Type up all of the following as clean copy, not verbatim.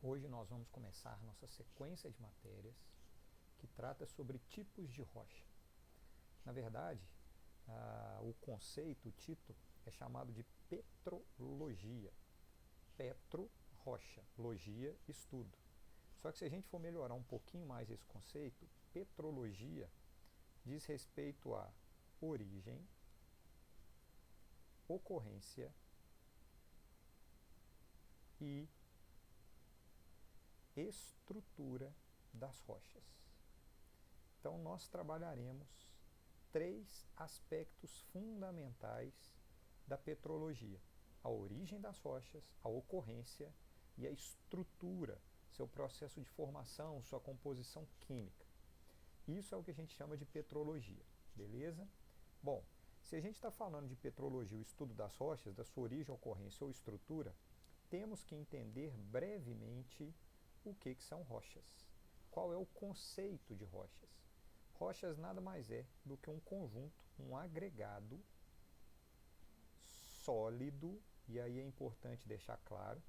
Hoje nós vamos começar nossa sequência de matérias que trata sobre tipos de rocha. Na verdade, o conceito, o título, é chamado de petrologia. Petro, rocha, logia, estudo. Só que se a gente for melhorar um pouquinho mais esse conceito, petrologia diz respeito à origem, ocorrência e estrutura das rochas. Então nós trabalharemos três aspectos fundamentais da petrologia: a origem das rochas, a ocorrência e a estrutura, seu processo de formação, sua composição química. Isso é o que a gente chama de petrologia, beleza? Bom, se a gente está falando de petrologia, o estudo das rochas, da sua origem, ocorrência ou estrutura, temos que entender brevemente o que são rochas. Qual é o conceito de rochas? Rochas nada mais é do que um conjunto, um agregado sólido, e aí é importante deixar claro,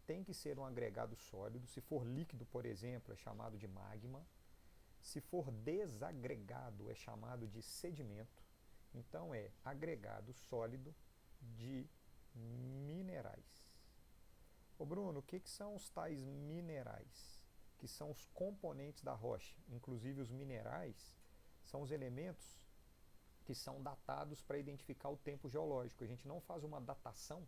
tem que ser um agregado sólido. Se for líquido, por exemplo, é chamado de magma. Se for desagregado, é chamado de sedimento. Então é agregado sólido de minerais. Ô Bruno, o que são os tais minerais? Que são os componentes da rocha. Inclusive os minerais são os elementos que são datados para identificar o tempo geológico. A gente não faz uma datação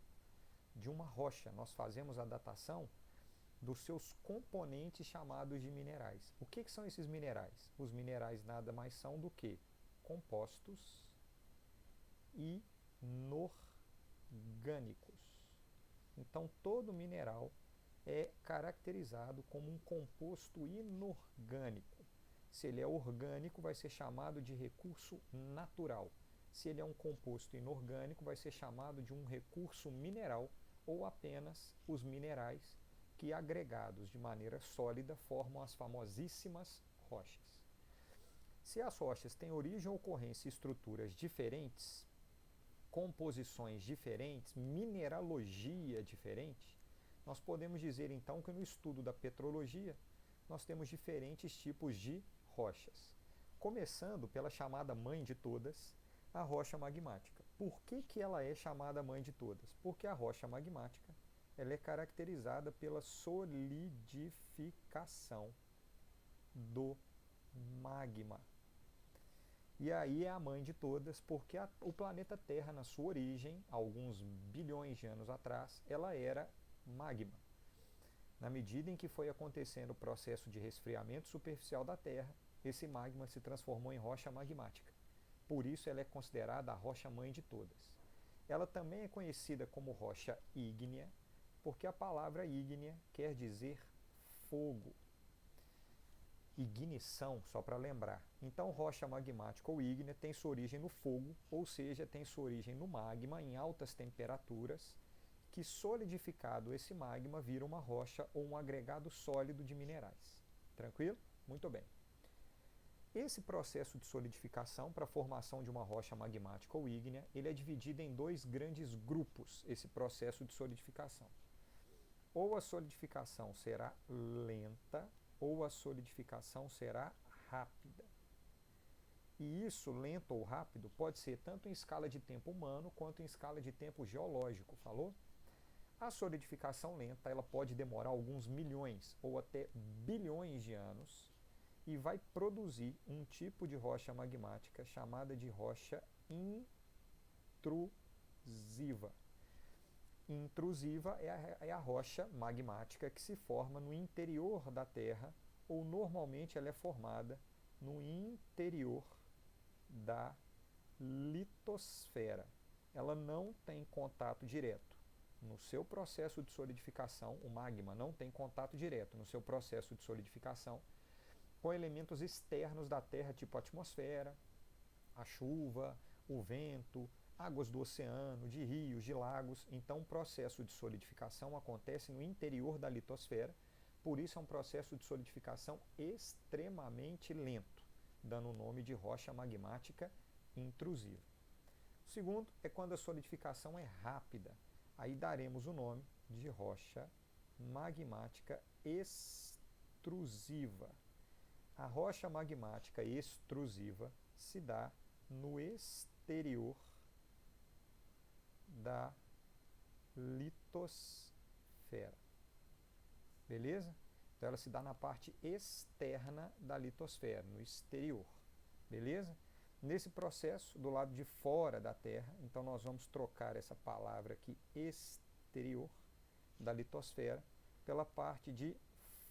de uma rocha, nós fazemos a datação dos seus componentes chamados de minerais. O que são esses minerais? Os minerais nada mais são do que compostos inorgânicos. Então todo mineral é caracterizado como um composto inorgânico. Se ele é orgânico, vai ser chamado de recurso natural. Se ele é um composto inorgânico, vai ser chamado de um recurso mineral, ou apenas os minerais que, agregados de maneira sólida, formam as famosíssimas rochas. Se as rochas têm origem, ocorrência e estruturas diferentes, composições diferentes, mineralogia diferente, nós podemos dizer então que no estudo da petrologia nós temos diferentes tipos de rochas. Começando pela chamada mãe de todas, a rocha magmática. Por que ela é chamada mãe de todas? Porque a rocha magmática ela é caracterizada pela solidificação do magma. E aí é a mãe de todas, porque o planeta Terra, na sua origem, alguns bilhões de anos atrás, ela era magma. Na medida em que foi acontecendo o processo de resfriamento superficial da Terra, esse magma se transformou em rocha magmática. Por isso ela é considerada a rocha mãe de todas. Ela também é conhecida como rocha ígnea, porque a palavra ígnea quer dizer fogo. Ignição, só para lembrar. Então, rocha magmática ou ígnea tem sua origem no fogo, ou seja, tem sua origem no magma em altas temperaturas, que solidificado esse magma vira uma rocha ou um agregado sólido de minerais. Tranquilo? Muito bem. Esse processo de solidificação para a formação de uma rocha magmática ou ígnea, ele é dividido em dois grandes grupos, esse processo de solidificação. Ou a solidificação será lenta, ou a solidificação será rápida. E isso, lento ou rápido, pode ser tanto em escala de tempo humano quanto em escala de tempo geológico, falou? A solidificação lenta ela pode demorar alguns milhões ou até bilhões de anos e vai produzir um tipo de rocha magmática chamada de rocha intrusiva. Intrusiva é a rocha magmática que se forma no interior da Terra, ou normalmente ela é formada no interior da litosfera. Ela não tem contato direto. No seu processo de solidificação, o magma não tem contato direto no seu processo de solidificação com elementos externos da Terra, tipo a atmosfera, a chuva, o vento, águas do oceano, de rios, de lagos. Então o processo de solidificação acontece no interior da litosfera, por isso é um processo de solidificação extremamente lento, dando o nome de rocha magmática intrusiva. O segundo é quando a solidificação é rápida, aí daremos o nome de rocha magmática extrusiva. A rocha magmática extrusiva se dá no exterior da litosfera. Beleza? Então ela se dá na parte externa da litosfera, no exterior. Beleza? Nesse processo, do lado de fora da Terra, então nós vamos trocar essa palavra aqui, exterior, da litosfera, pela parte de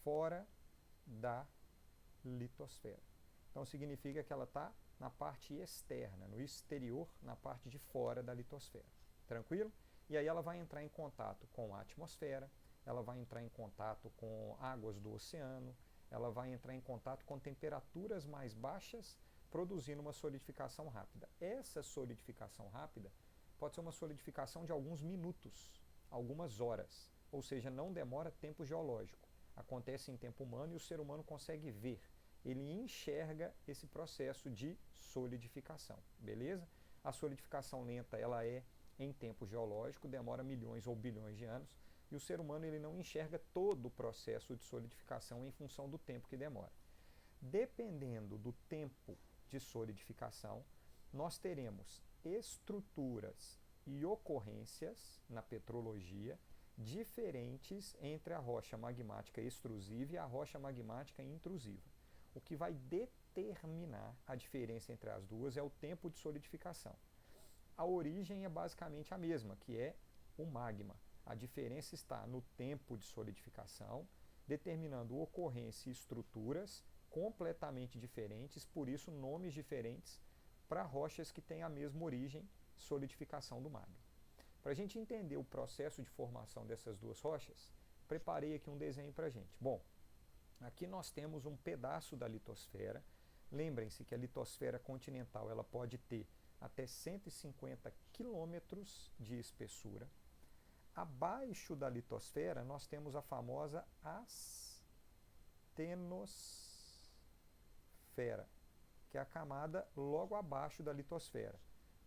fora da litosfera. Então significa que ela está na parte externa, no exterior, na parte de fora da litosfera. Tranquilo? E aí ela vai entrar em contato com a atmosfera, ela vai entrar em contato com águas do oceano, ela vai entrar em contato com temperaturas mais baixas, produzindo uma solidificação rápida. Essa solidificação rápida pode ser uma solidificação de alguns minutos, algumas horas, ou seja, não demora tempo geológico. Acontece em tempo humano e o ser humano consegue ver. Ele enxerga esse processo de solidificação, beleza? A solidificação lenta, ela é em tempo geológico, demora milhões ou bilhões de anos, e o ser humano ele não enxerga todo o processo de solidificação em função do tempo que demora. Dependendo do tempo de solidificação, nós teremos estruturas e ocorrências na petrologia diferentes entre a rocha magmática extrusiva e a rocha magmática intrusiva. O que vai determinar a diferença entre as duas é o tempo de solidificação. A origem é basicamente a mesma, que é o magma. A diferença está no tempo de solidificação, determinando ocorrência e estruturas completamente diferentes, por isso nomes diferentes para rochas que têm a mesma origem, solidificação do magma. Para a gente entender o processo de formação dessas duas rochas, preparei aqui um desenho para a gente. Bom, aqui nós temos um pedaço da litosfera. Lembrem-se que a litosfera continental ela pode ter até 150 quilômetros de espessura. Abaixo da litosfera nós temos a famosa astenosfera, que é a camada logo abaixo da litosfera,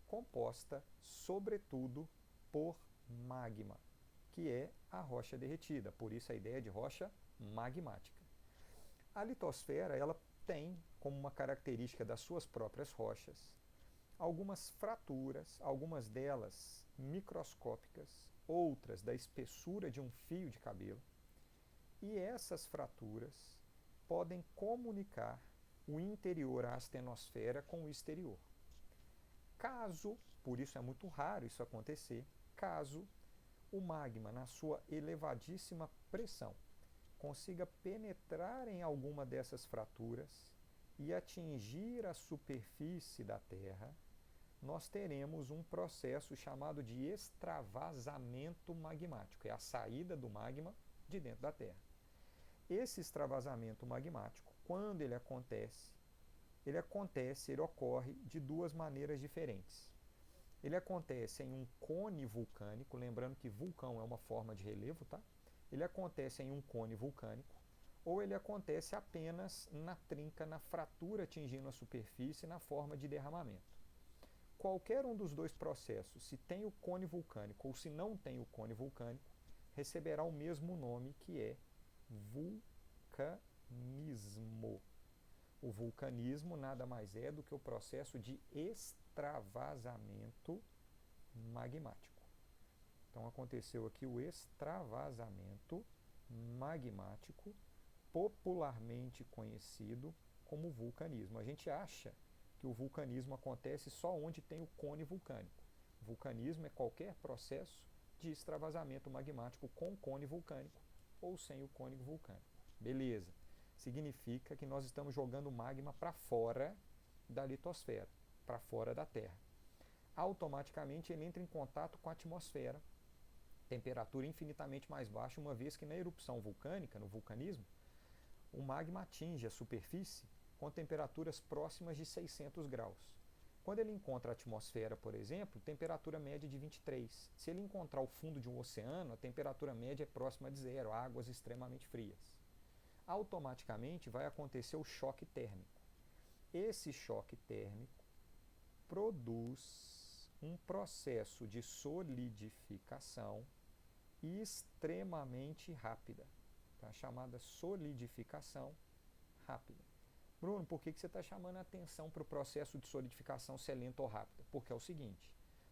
composta sobretudo por magma, que é a rocha derretida, por isso a ideia de rocha magmática. A litosfera ela tem como uma característica das suas próprias rochas algumas fraturas, algumas delas microscópicas, outras da espessura de um fio de cabelo, e essas fraturas podem comunicar o interior, a astenosfera, com o exterior. Caso, por isso é muito raro isso acontecer, caso o magma, na sua elevadíssima pressão, consiga penetrar em alguma dessas fraturas e atingir a superfície da Terra, nós teremos um processo chamado de extravasamento magmático, é a saída do magma de dentro da Terra. Esse extravasamento magmático, quando ele ocorre de duas maneiras diferentes. Ele acontece em um cone vulcânico, lembrando que vulcão é uma forma de relevo, tá? Ele acontece em um cone vulcânico, ou ele acontece apenas na trinca, na fratura atingindo a superfície na forma de derramamento. Qualquer um dos dois processos, se tem o cone vulcânico ou se não tem o cone vulcânico, receberá o mesmo nome, que é vulcanismo. O vulcanismo nada mais é do que o processo de extravasamento magmático. Então aconteceu aqui o extravasamento magmático, popularmente conhecido como vulcanismo. A gente acha que o vulcanismo acontece só onde tem o cone vulcânico. Vulcanismo é qualquer processo de extravasamento magmático com cone vulcânico ou sem o cone vulcânico. Beleza. Significa que nós estamos jogando magma para fora da litosfera, para fora da Terra. Automaticamente ele entra em contato com a atmosfera, temperatura infinitamente mais baixa, uma vez que na erupção vulcânica, no vulcanismo, o magma atinge a superfície com temperaturas próximas de 600 graus. Quando ele encontra a atmosfera, por exemplo, temperatura média de 23. Se ele encontrar o fundo de um oceano, a temperatura média é próxima de zero, águas extremamente frias. Automaticamente vai acontecer o choque térmico. Esse choque térmico produz um processo de solidificação extremamente rápida, tá? Chamada solidificação rápida. Bruno, por que você está chamando a atenção para o processo de solidificação se é lento ou rápida? Porque é o seguinte,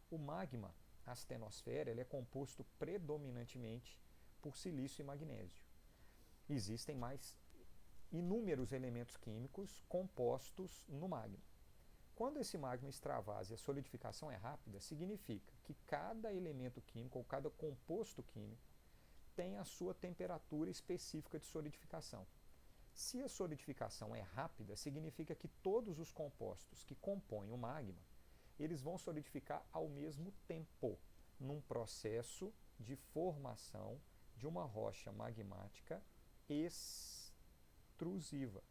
o magma, a astenosfera, ele é composto predominantemente por silício e magnésio. Existem mais inúmeros elementos químicos compostos no magma. Quando esse magma extravasa e a solidificação é rápida, significa que cada elemento químico ou cada composto químico tem a sua temperatura específica de solidificação. Se a solidificação é rápida, significa que todos os compostos que compõem o magma, eles vão solidificar ao mesmo tempo, num processo de formação de uma rocha magmática extrusiva.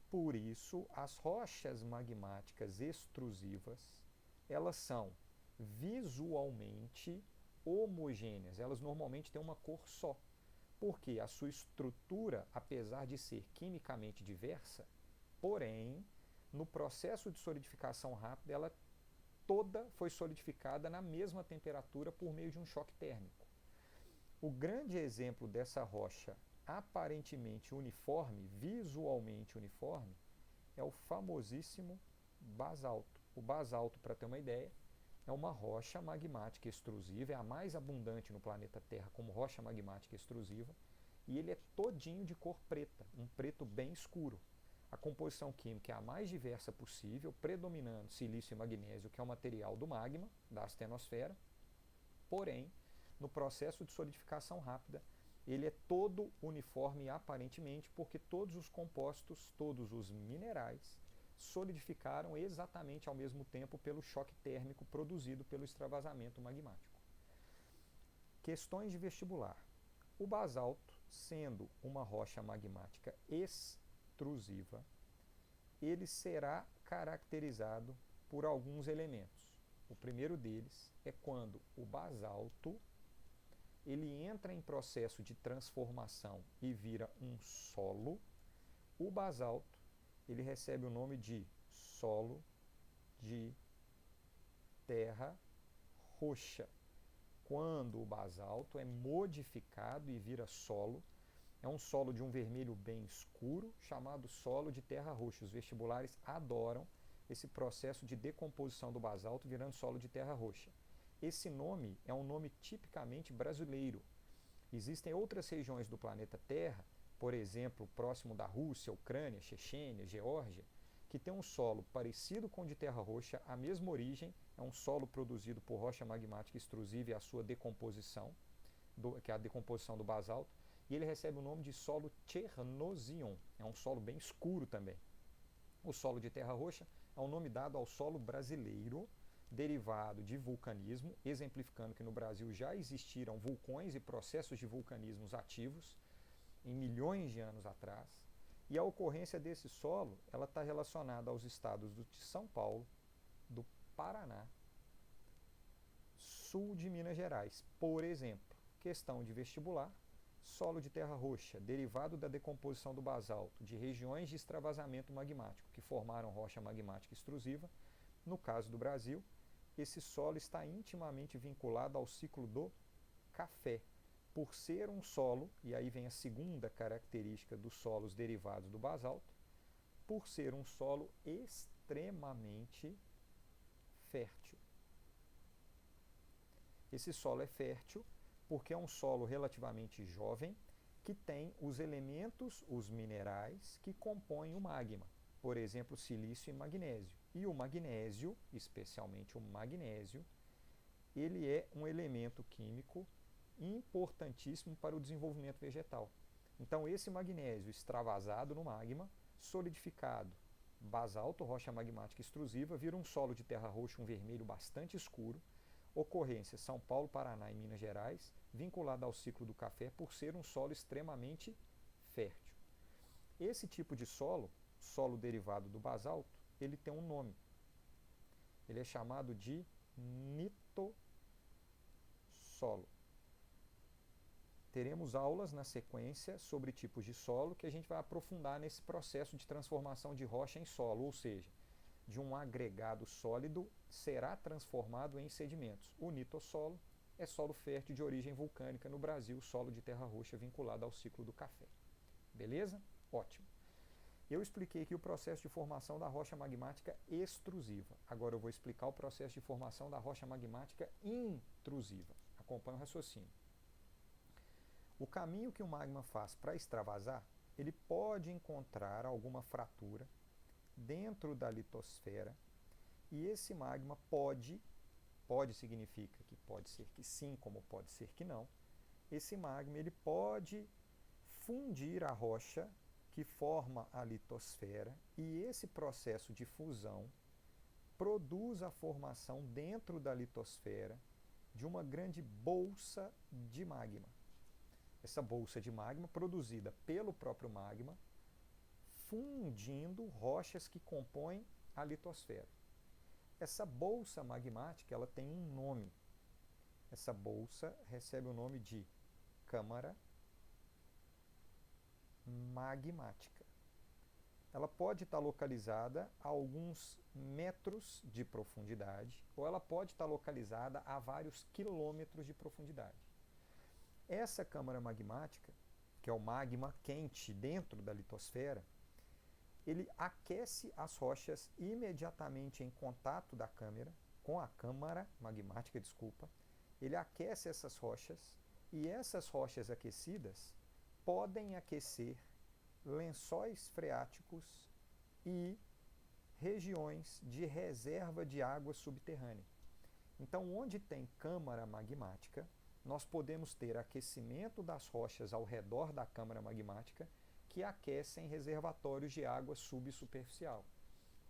Por isso, as rochas magmáticas extrusivas, elas são visualmente homogêneas, elas normalmente têm uma cor só, porque a sua estrutura, apesar de ser quimicamente diversa, porém, no processo de solidificação rápida, ela toda foi solidificada na mesma temperatura por meio de um choque térmico. O grande exemplo dessa rocha aparentemente uniforme, visualmente uniforme, é o famosíssimo basalto. O basalto, para ter uma ideia, é uma rocha magmática extrusiva, é a mais abundante no planeta Terra como rocha magmática extrusiva, e ele é todinho de cor preta, um preto bem escuro. A composição química é a mais diversa possível, predominando silício e magnésio, que é o material do magma, da astenosfera, porém, no processo de solidificação rápida, ele é todo uniforme aparentemente, porque todos os compostos, todos os minerais, solidificaram exatamente ao mesmo tempo pelo choque térmico produzido pelo extravasamento magmático. Questões de vestibular. O basalto, sendo uma rocha magmática extrusiva, ele será caracterizado por alguns elementos. O primeiro deles é quando o basalto ele entra em processo de transformação e vira um solo. O basalto ele recebe o nome de solo de terra roxa. Quando o basalto é modificado e vira solo, é um solo de um vermelho bem escuro, chamado solo de terra roxa. Os vestibulares adoram esse processo de decomposição do basalto virando solo de terra roxa. Esse nome é um nome tipicamente brasileiro. Existem outras regiões do planeta Terra, por exemplo, próximo da Rússia, Ucrânia, Chechênia, Geórgia, que tem um solo parecido com o de terra roxa, a mesma origem, é um solo produzido por rocha magmática extrusiva e a sua decomposição, que é a decomposição do basalto, e ele recebe o nome de solo Chernozyon, é um solo bem escuro também. O solo de terra roxa é um nome dado ao solo brasileiro, derivado de vulcanismo, exemplificando que no Brasil já existiram vulcões e processos de vulcanismos ativos em milhões de anos atrás, e a ocorrência desse solo ela está relacionada aos estados de São Paulo, do Paraná, sul de Minas Gerais. Por exemplo, questão de vestibular, solo de terra roxa, derivado da decomposição do basalto de regiões de extravasamento magmático que formaram rocha magmática extrusiva. No caso do Brasil, esse solo está intimamente vinculado ao ciclo do café, por ser um solo, e aí vem a segunda característica dos solos derivados do basalto, por ser um solo extremamente fértil. Esse solo é fértil porque é um solo relativamente jovem que tem os elementos, os minerais que compõem o magma, por exemplo, silício e magnésio. E o magnésio, especialmente o magnésio, ele é um elemento químico importantíssimo para o desenvolvimento vegetal. Então, esse magnésio extravasado no magma, solidificado, basalto, rocha magmática extrusiva, vira um solo de terra roxa, um vermelho bastante escuro, ocorrência São Paulo, Paraná e Minas Gerais, vinculado ao ciclo do café por ser um solo extremamente fértil. Esse tipo de solo, solo derivado do basalto, ele tem um nome. Ele é chamado de nitossolo. Teremos aulas na sequência sobre tipos de solo que a gente vai aprofundar nesse processo de transformação de rocha em solo, ou seja, de um agregado sólido será transformado em sedimentos. O nitossolo é solo fértil de origem vulcânica no Brasil, solo de terra roxa vinculado ao ciclo do café. Beleza? Ótimo. Eu expliquei aqui o processo de formação da rocha magmática extrusiva. Agora eu vou explicar o processo de formação da rocha magmática intrusiva. Acompanhe o raciocínio. O caminho que o magma faz para extravasar, ele pode encontrar alguma fratura dentro da litosfera e esse magma pode significa que pode ser que sim, como pode ser que não, esse magma ele pode fundir a rocha que forma a litosfera e esse processo de fusão produz a formação dentro da litosfera de uma grande bolsa de magma. Essa bolsa de magma produzida pelo próprio magma, fundindo rochas que compõem a litosfera. Essa bolsa magmática ela tem um nome. Essa bolsa recebe o nome de câmara magmática. Ela pode estar localizada a alguns metros de profundidade ou ela pode estar localizada a vários quilômetros de profundidade. Essa câmara magmática, que é o magma quente dentro da litosfera, ele aquece as rochas imediatamente em contato da câmara, com a câmara magmática, ele aquece essas rochas e essas rochas aquecidas podem aquecer lençóis freáticos e regiões de reserva de água subterrânea. Então, onde tem câmara magmática, nós podemos ter aquecimento das rochas ao redor da câmara magmática que aquecem reservatórios de água subsuperficial.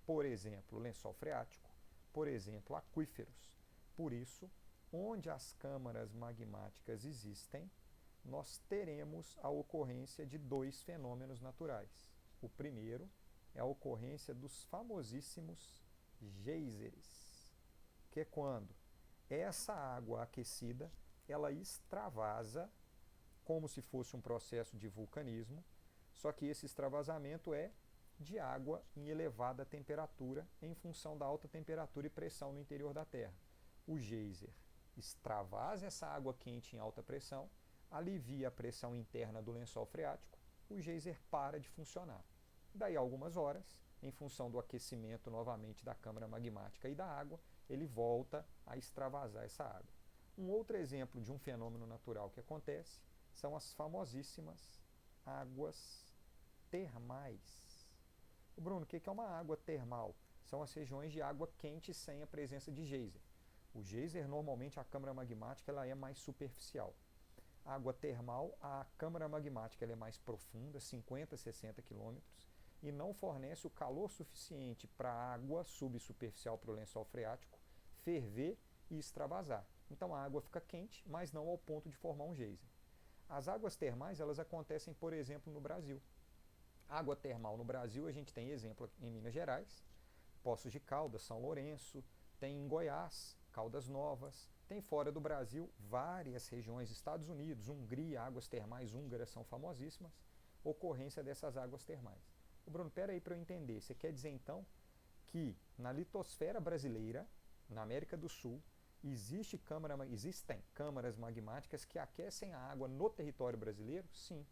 Por exemplo, lençol freático, por exemplo, aquíferos. Por isso, onde as câmaras magmáticas existem, nós teremos a ocorrência de dois fenômenos naturais. O primeiro é a ocorrência dos famosíssimos geysers, que é quando essa água aquecida ela extravasa como se fosse um processo de vulcanismo, só que esse extravasamento é de água em elevada temperatura em função da alta temperatura e pressão no interior da Terra. O geyser extravasa essa água quente em alta pressão, alivia a pressão interna do lençol freático, o geyser para de funcionar. Daí a algumas horas, em função do aquecimento novamente da câmara magmática e da água, ele volta a extravasar essa água. Um outro exemplo de um fenômeno natural que acontece são as famosíssimas águas termais. Bruno, o que é uma água termal? São as regiões de água quente sem a presença de geyser. O geyser, normalmente, a câmara magmática ela é mais superficial. A água termal, a câmara magmática ela é mais profunda, 50, 60 quilômetros, e não fornece o calor suficiente para a água subsuperficial para o lençol freático ferver e extravasar. Então a água fica quente, mas não ao ponto de formar um geyser. As águas termais elas acontecem, por exemplo, no Brasil. Água termal no Brasil, a gente tem exemplo em Minas Gerais, Poços de Caldas, São Lourenço, tem em Goiás, Caldas Novas, tem fora do Brasil várias regiões, Estados Unidos, Hungria, águas termais húngaras são famosíssimas, ocorrência dessas águas termais. Bruno, pera aí para eu entender, você quer dizer então que na litosfera brasileira, na América do Sul, existem câmaras magmáticas que aquecem a água no território brasileiro? Sim.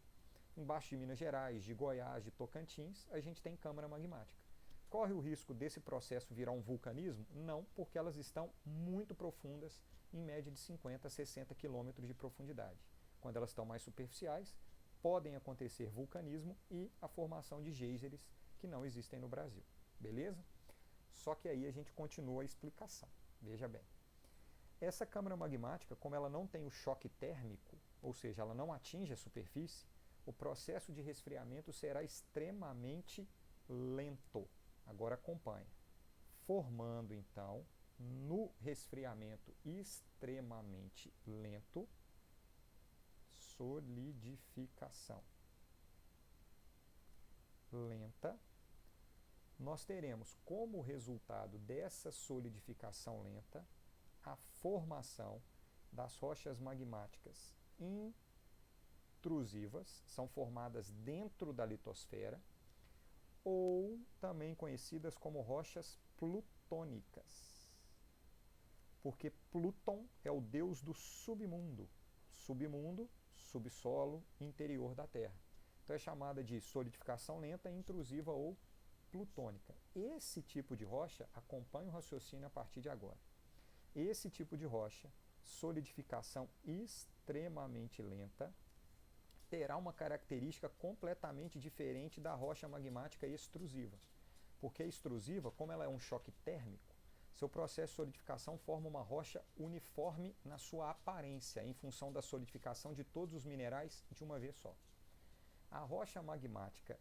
Embaixo de Minas Gerais, de Goiás, de Tocantins, a gente tem câmara magmática. Corre o risco desse processo virar um vulcanismo? Não, porque elas estão muito profundas, em média de 50 a 60 quilômetros de profundidade. Quando elas estão mais superficiais, podem acontecer vulcanismo e a formação de geysers que não existem no Brasil. Beleza? Só que aí a gente continua a explicação. Veja bem. Essa câmara magmática, como ela não tem o choque térmico, ou seja, ela não atinge a superfície, o processo de resfriamento será extremamente lento. Agora acompanhe. Formando, então, no resfriamento extremamente lento, solidificação lenta, nós teremos como resultado dessa solidificação lenta a formação das rochas magmáticas intrusivas, são formadas dentro da litosfera, ou também conhecidas como rochas plutônicas. porque Plutão é o deus do submundo. Submundo, subsolo, interior da Terra. Então é chamada de solidificação lenta, intrusiva ou plutônica. Esse tipo de rocha, acompanhe o raciocínio a partir de agora. Esse tipo de rocha, solidificação extremamente lenta, terá uma característica completamente diferente da rocha magmática extrusiva. Porque a extrusiva, como ela é um choque térmico, seu processo de solidificação forma uma rocha uniforme na sua aparência, em função da solidificação de todos os minerais de uma vez só. A rocha magmática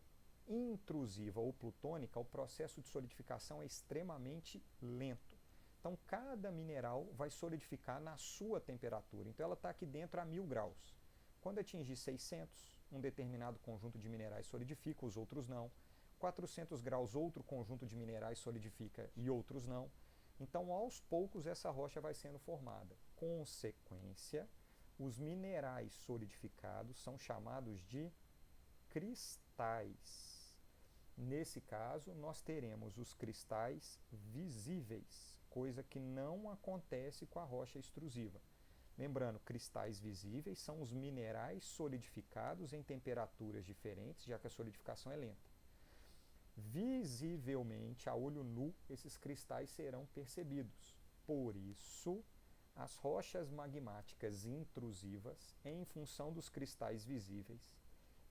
intrusiva ou plutônica, o processo de solidificação é extremamente lento. Então, cada mineral vai solidificar na sua temperatura. Então, ela está aqui dentro a 1000 graus. Quando atingir 600, um determinado conjunto de minerais solidifica, os outros não. 400 graus, outro conjunto de minerais solidifica e outros não. Então, aos poucos, essa rocha vai sendo formada. Consequência, os minerais solidificados são chamados de cristais. Nesse caso, nós teremos os cristais visíveis, coisa que não acontece com a rocha extrusiva. Lembrando, cristais visíveis são os minerais solidificados em temperaturas diferentes, já que a solidificação é lenta. Visivelmente, a olho nu, esses cristais serão percebidos. Por isso, as rochas magmáticas intrusivas, em função dos cristais visíveis,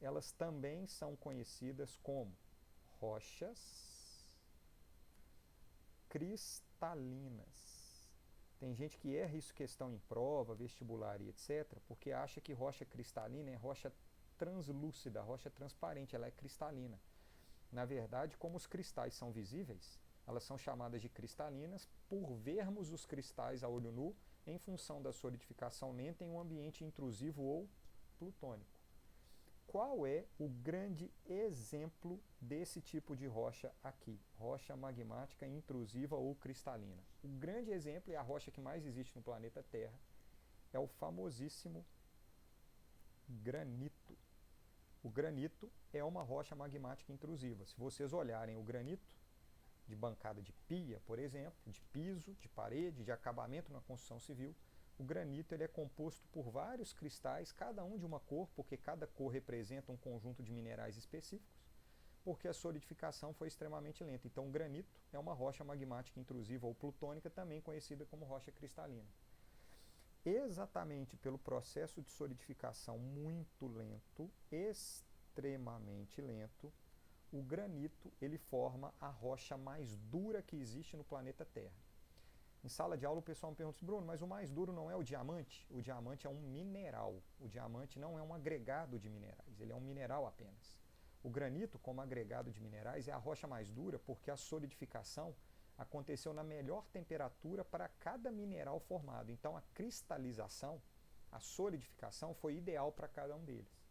elas também são conhecidas como rochas cristalinas. Tem gente que erra isso questão em prova, vestibular e etc., porque acha que rocha cristalina é rocha translúcida, rocha transparente, ela é cristalina. Na verdade, como os cristais são visíveis, elas são chamadas de cristalinas por vermos os cristais a olho nu em função da solidificação lenta em um ambiente intrusivo ou plutônico. Qual é o grande exemplo desse tipo de rocha aqui? Rocha magmática intrusiva ou cristalina. O grande exemplo é a rocha que mais existe no planeta Terra. É o famosíssimo granito. O granito é uma rocha magmática intrusiva. Se vocês olharem o granito de bancada de pia, por exemplo, de piso, de parede, de acabamento na construção civil, o granito ele é composto por vários cristais, cada um de uma cor, porque cada cor representa um conjunto de minerais específicos, porque a solidificação foi extremamente lenta. Então, o granito é uma rocha magmática intrusiva ou plutônica, também conhecida como rocha cristalina. Exatamente pelo processo de solidificação muito lento, extremamente lento, o granito ele forma a rocha mais dura que existe no planeta Terra. Em sala de aula o pessoal me pergunta, Bruno, mas o mais duro não é o diamante? O diamante é um mineral. O diamante não é um agregado de minerais, ele é um mineral apenas. O granito, como agregado de minerais, é a rocha mais dura porque a solidificação aconteceu na melhor temperatura para cada mineral formado. Então a cristalização, a solidificação foi ideal para cada um deles,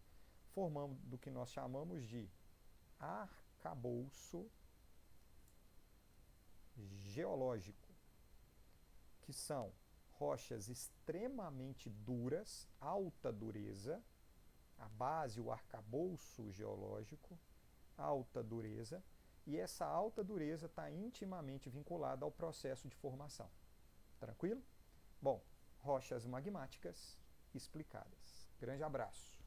formando do que nós chamamos de arcabouço geológico, que são rochas extremamente duras, alta dureza, a base, o arcabouço geológico, alta dureza, e essa alta dureza está intimamente vinculada ao processo de formação. Tranquilo? Bom, rochas magmáticas explicadas. Grande abraço.